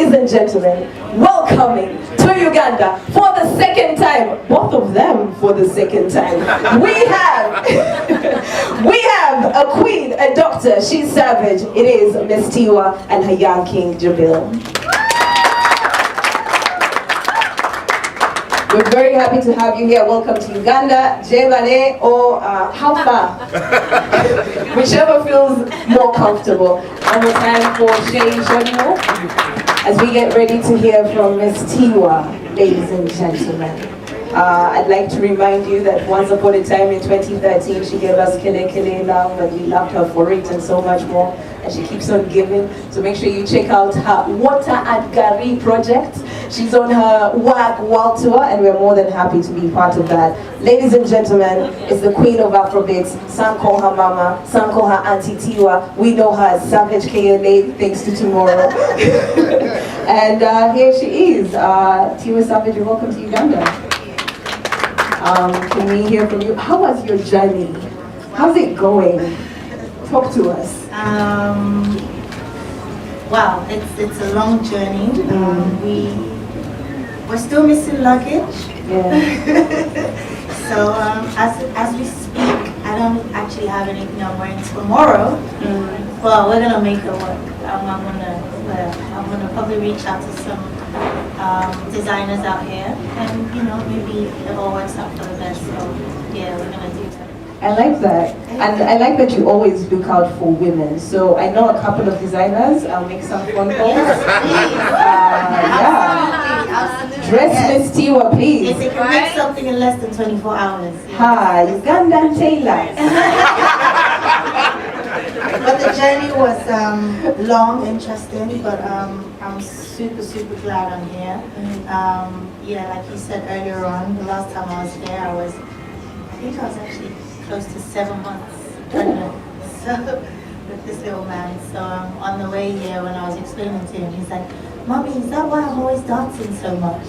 Ladies and gentlemen, welcoming to Uganda for the second time, both of them for the second time, we have we have a queen, a doctor, she's savage. It is Miss Tiwa and her young king, Jabil. We're very happy to have you here. Welcome to Uganda, Jebale, or how far? Whichever feels more comfortable. One more time for Shay Shonyo as we get ready to hear from Miss Tiwa, ladies and gentlemen. I'd like to remind you that once upon a time in 2013, she gave us Kele Kele love, and we loved her for it and so much more. And she keeps on giving. So make sure you check out her Water at Gari project. She's on her WAG World Tour, and we're more than happy to be part of that. Ladies and gentlemen, it's the queen of Afrobeats. Some call her mama, some call her Auntie Tiwa. We know her as Savage KLA, thanks to tomorrow. And here she is. Tiwa Savage, welcome to Uganda. Can we hear from you? How was your journey? How's it going? Talk to us. Wow, it's a long journey. We're still missing luggage. Yeah. So as we speak, I don't actually have anything I'm wearing tomorrow. But we're gonna make it work. I'm gonna probably reach out to some designers out here, and maybe it all works out for the best. So yeah, we're gonna do that. I like that, and I like that you always look out for women. So I know a couple of designers. I'll make some phone calls. Yes, yeah. Dress Miss Tiwa, please. If they can make something in less than 24 hours. Hi, Ugandan tailors. But the journey was long, interesting, but I'm super glad I'm here. Yeah, like you said earlier on, the last time I was here, I think I was actually close to 7 months pregnant. So with this little man. So on the way here, when I was explaining to him, he's like, "Mommy, is that why I'm always dancing so much?"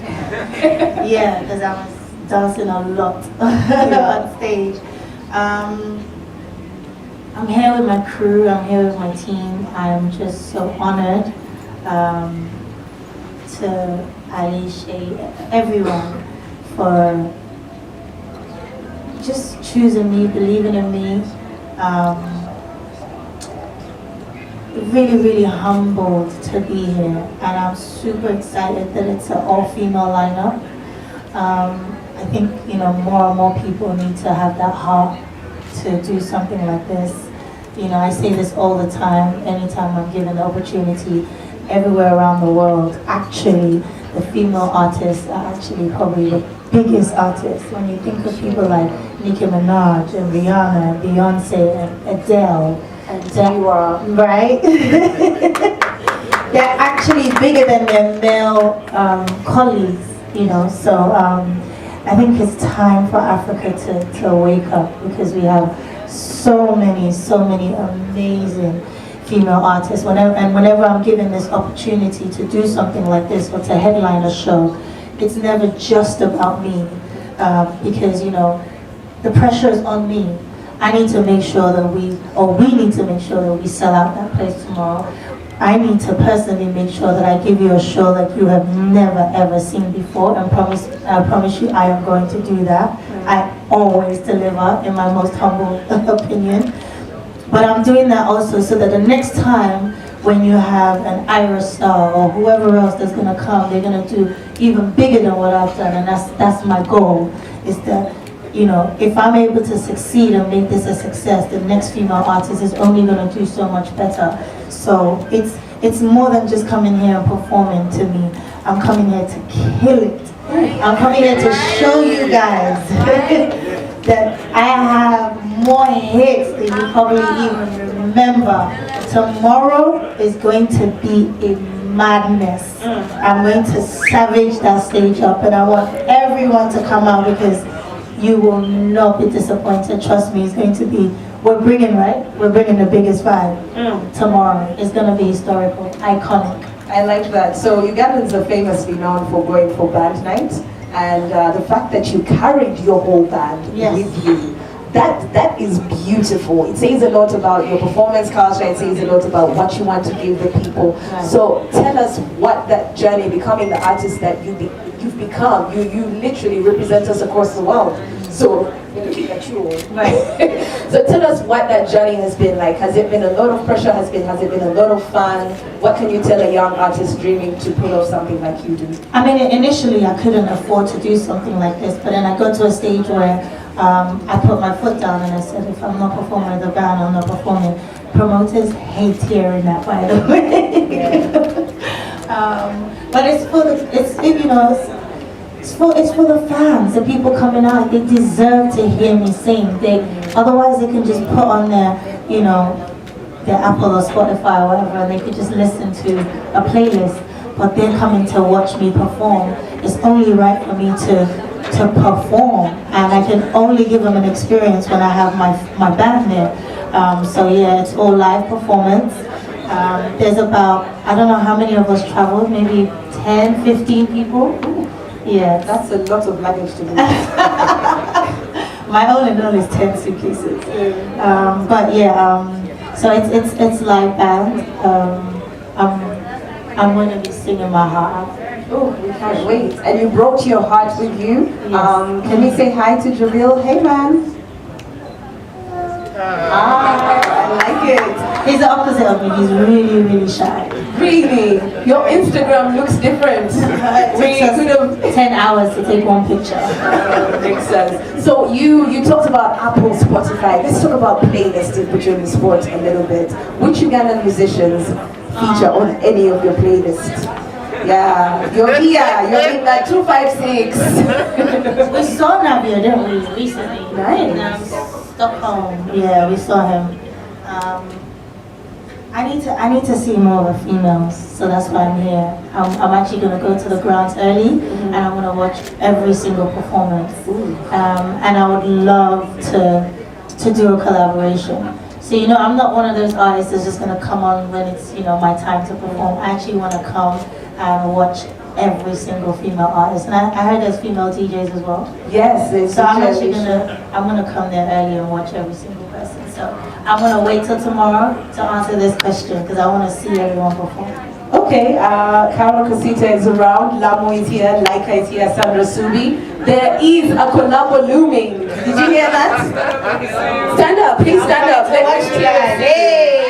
Yeah, because I was dancing a lot on stage. I'm here with my crew, I'm here with my team. I'm just so honored to Alicia, everyone, for just choosing me, believing in me. Really humbled to be here, and I'm super excited that it's an all-female lineup. I think more and more people need to have that heart to do something like this. I say this all the time, anytime I'm given the opportunity, everywhere around the world. Actually, the female artists are actually probably the biggest artists. When you think of people like Nicki Minaj and Rihanna and Beyonce and Adele and Tiwa, right? They're actually bigger than their male colleagues, So I think it's time for Africa to wake up, because we have so many amazing female artists. Whenever I'm given this opportunity to do something like this or to headline a show, it's never just about me, because the pressure is on me. I need to make sure that we need to make sure that we sell out that place tomorrow. I need to personally make sure that I give you a show that you have never ever seen before, and I promise you I am going to do that. I always deliver, in my most humble opinion. But I'm doing that also so that the next time when you have an Ira Star or whoever else that's gonna come, they're gonna do even bigger than what I've done, and that's my goal. Is that if I'm able to succeed and make this a success, the next female artist is only gonna do so much better. So it's more than just coming here and performing to me. I'm coming here to kill it. I'm coming here to show you guys that I have more hits than you probably even remember. Tomorrow is going to be a madness. I'm going to savage that stage up, and I want everyone to come out, because you will not be disappointed. Trust me, it's going to be, we're bringing the biggest vibe tomorrow. It's going to be historical, iconic. I like that. So Ugandans are famously known for going for band night, and the fact that you carried your whole band with you that is beautiful. It says a lot about your performance culture. It says a lot about what you want to give the people. So tell us what that journey, becoming the artist that you've become. You literally represent us across the world. So right. So tell us what that journey has been like. Has it been a lot of pressure? Has it been a lot of fun? What can you tell a young artist dreaming to pull off something like you do? I mean, initially I couldn't afford to do something like this, but then I got to a stage where I put my foot down and I said, if I'm not performing with the band, I'm not performing. Promoters hate hearing that, by the way. But it's for the fans, the people coming out. They deserve to hear me sing. Otherwise they can just put on their Apple or Spotify or whatever, and they could just listen to a playlist. But they're coming to watch me perform. It's only right for me to perform, and I can only give them an experience when I have my band there. So yeah, it's all live performance. There's about, I don't know how many of us traveled, maybe 10, 15 people. Yeah, that's a lot of luggage to move. My all in all is 10 suitcases. But yeah, so it's live band. I'm going to be singing my heart out. Oh, we can't wait. And you brought your heart with you. Yes. Can we say hi to Jamil? Hey, man. I like it. He's the opposite of me. He's really, really shy. Really? Your Instagram looks different. We could have 10 hours to take one picture. Makes sense. So you talked about Apple, Spotify. Let's talk about playlists to put you in the sport a little bit. Which Ugandan musicians feature on any of your playlists? Yeah, you're here. You're in that 256. We saw Navia, didn't we, recently? Nice. In Stockholm. Yeah, we saw him. I need to see more of the females, so that's why I'm here. I'm actually going to go to the grounds early, and I'm going to watch every single performance. And I would love to do a collaboration. So I'm not one of those artists that's just going to come on when it's my time to perform. I actually want to come and watch every single female artist, and I heard there's female DJs as well. Yes, there's. So I'm actually gonna come there early and watch every single person. So I'm gonna wait till tomorrow to answer this question because I want to see everyone perform. Okay, Carol Casita is around, Lamo is here, Laika is here, Sandra Subi. There is a collabo looming. Did you hear that? Stand up, please stand up. Let's watch it. Hey!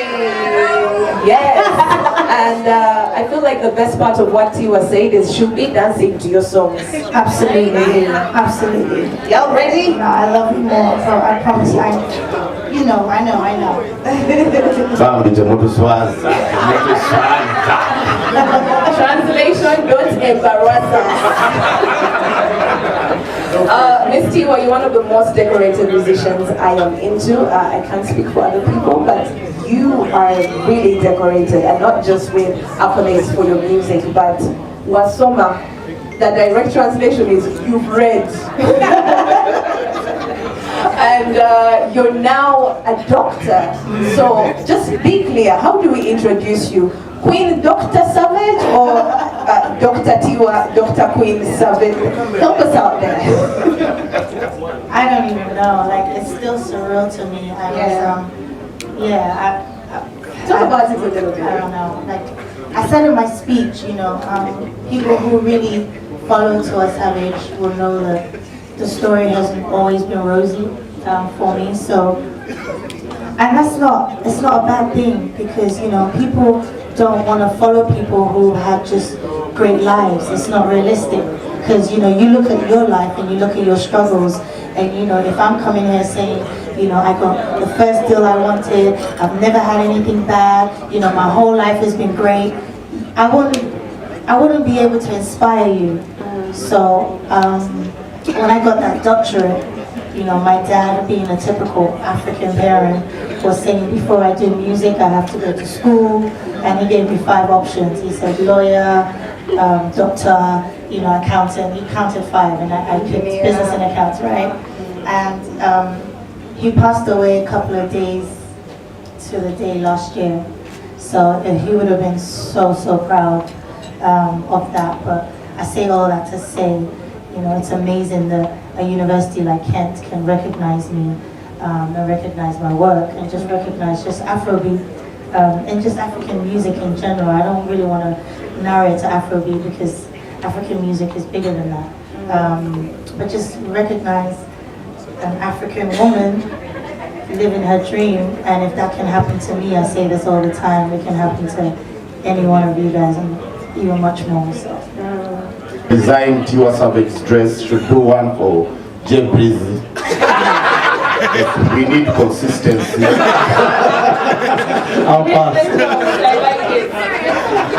Yes. And I feel like the best part of what Tiwa said is she'll be dancing to your songs. Absolutely, absolutely. Y'all ready? No, I love you more, so I promise you. I know. Translation, don't embarrass us. Miss Tiwa, you're one of the most decorated musicians I am into. I can't speak for other people, but you are really decorated, and not just with accolades for your music, but wasoma. The direct translation is you've read. And you're now a doctor. So just be clear, how do we introduce you? Queen Dr. Savage or Dr. Tiwa, Dr. Queen Savage? Help us out there. I don't even know, like it's still surreal to me. Talk about it a little bit. I don't know, like I said in my speech, people who really follow Tiwa Savage will know that the story hasn't always been rosy for me. So, and it's not a bad thing because people don't want to follow people who have just great lives. It's not realistic because you look at your life and you look at your struggles, and if I'm coming here saying I got the first deal I wanted, I've never had anything bad, my whole life has been great, I wouldn't be able to inspire you. So when I got that doctorate, my dad, being a typical African parent, was saying before I do music I have to go to school, and he gave me 5 options. He said lawyer, doctor, accountant. He counted 5, and I picked business and accounts, right? And he passed away a couple of days to the day last year, so he would have been so proud of that. But I say all that to say, it's amazing that a university like Kent can recognize me and recognize my work, and just recognize just Afrobeat and just African music in general. I don't really want to narrow it to Afrobeat because African music is bigger than that. But just recognize an African woman living her dream, and if that can happen to me, I say this all the time, it can happen to any one of you guys, and even much more. So. Design Tiwa Savage's dress, should do one for J Breezy. We need consistency. I'll pass. I like it.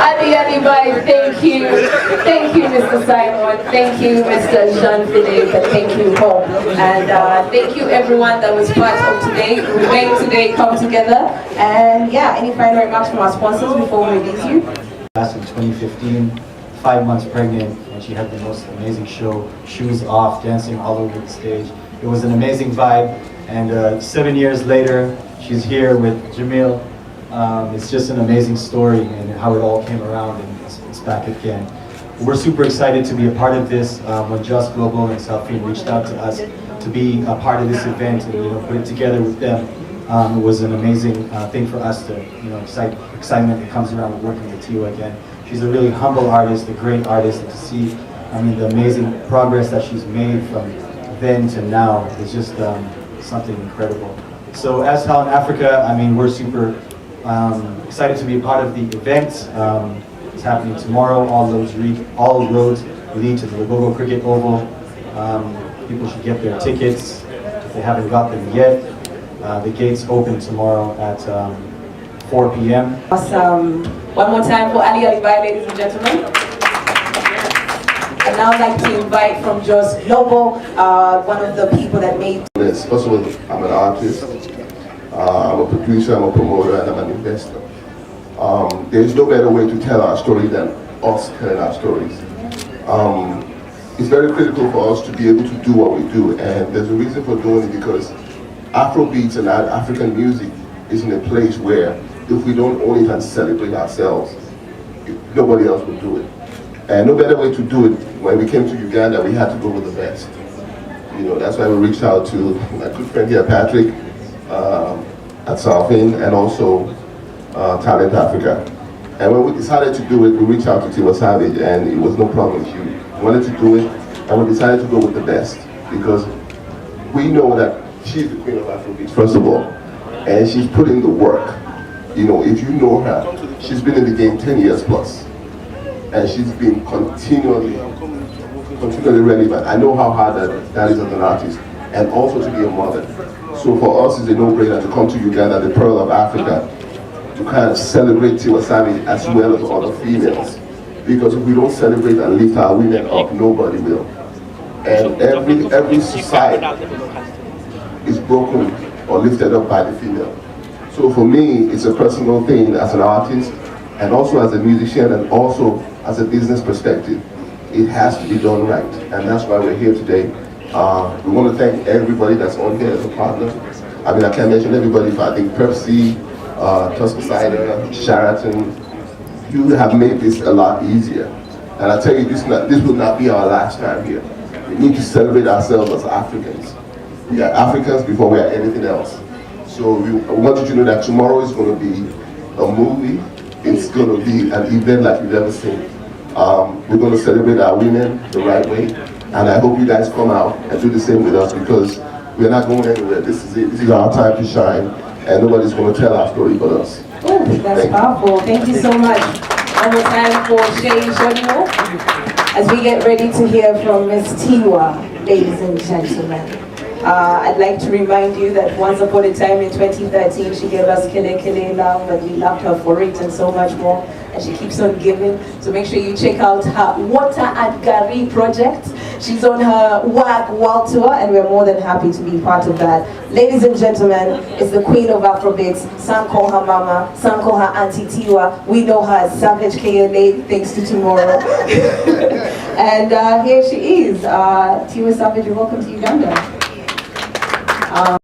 Ali bye, thank you. Thank you, Mr. Simon. Thank you, Mr. Jean-Philippe. And thank you, Paul. And thank you, everyone that was part of today. We made today come together. And yeah, any final remarks from our sponsors before we release you? Last in 2015, 5 months pregnant, and she had the most amazing show, shoes off, dancing all over the stage. It was an amazing vibe, and 7 years later, she's here with Jamil. It's just an amazing story and how it all came around, and it's back again. We're super excited to be a part of this. When Just Global and Southfield reached out to us to be a part of this event and put it together with them, it was an amazing thing for us to, excitement that comes around with working with Tiwa again. She's a really humble artist, a great artist, and to see, the amazing progress that she's made from then to now is just something incredible. So as Talent Africa, we're super excited to be a part of the event. It's happening tomorrow. All roads lead to the Lagogo Cricket Oval. People should get their tickets if they haven't got them yet. The gates open tomorrow at 4 p.m. Awesome. One more time for Ali Bye, ladies and gentlemen. And now I'd like to invite from Just Global, one of the people that made... Yes, first of all, I'm an artist, I'm a producer, I'm a promoter, and I'm an investor. There's no better way to tell our story than us telling our stories. It's very critical for us to be able to do what we do, and there's a reason for doing it, because Afrobeats and African music is in a place where if we don't own it and celebrate ourselves, nobody else will do it. And no better way to do it. When we came to Uganda, we had to go with the best. That's why we reached out to my good friend here, Patrick, at Southend, and also Talent Africa. And when we decided to do it, we reached out to Tiwa Savage, and it was no problem. She wanted to do it, and we decided to go with the best, because we know that she's the queen of Afrobeats, first of all, and she's put in the work. If you know her, she's been in the game 10 years plus, and she's been continually relevant. I know how hard that is as an artist, and also to be a mother. So for us, it's a no-brainer to come to Uganda, the pearl of Africa, to kind of celebrate Tiwa Savage as well as other females. Because if we don't celebrate and lift our women up, nobody will. And every society is broken or lifted up by the female. So for me, it's a personal thing as an artist, and also as a musician, and also as a business perspective. It has to be done right, and that's why we're here today. We want to thank everybody that's on here as a partner. I can't mention everybody, but I think Pepsi, Tusker Cider, Sheraton, you have made this a lot easier. And I tell you, this will not be our last time here. We need to celebrate ourselves as Africans. We are Africans before we are anything else. So we want you to know that tomorrow is going to be a movie. It's going to be an event like you've never seen. We're going to celebrate our women the right way. And I hope you guys come out and do the same with us, because we're not going anywhere. This is it. This is our time to shine. And nobody's going to tell our story but us. Oh, that's powerful. Thank you so much. One more time for Shay Shonimo, as we get ready to hear from Miss Tiwa, ladies and gentlemen. I'd like to remind you that once upon a time in 2013, she gave us Kele Kele Love, and we loved her for it and so much more. And she keeps on giving. So make sure you check out her Water and Gari project. She's on her World Tour, and we're more than happy to be part of that. Ladies and gentlemen, it's the queen of Afrobeats. Some call her Mama, some call her Auntie Tiwa. We know her as Savage KLA, thanks to tomorrow. And here she is. Tiwa Savage, welcome to Uganda.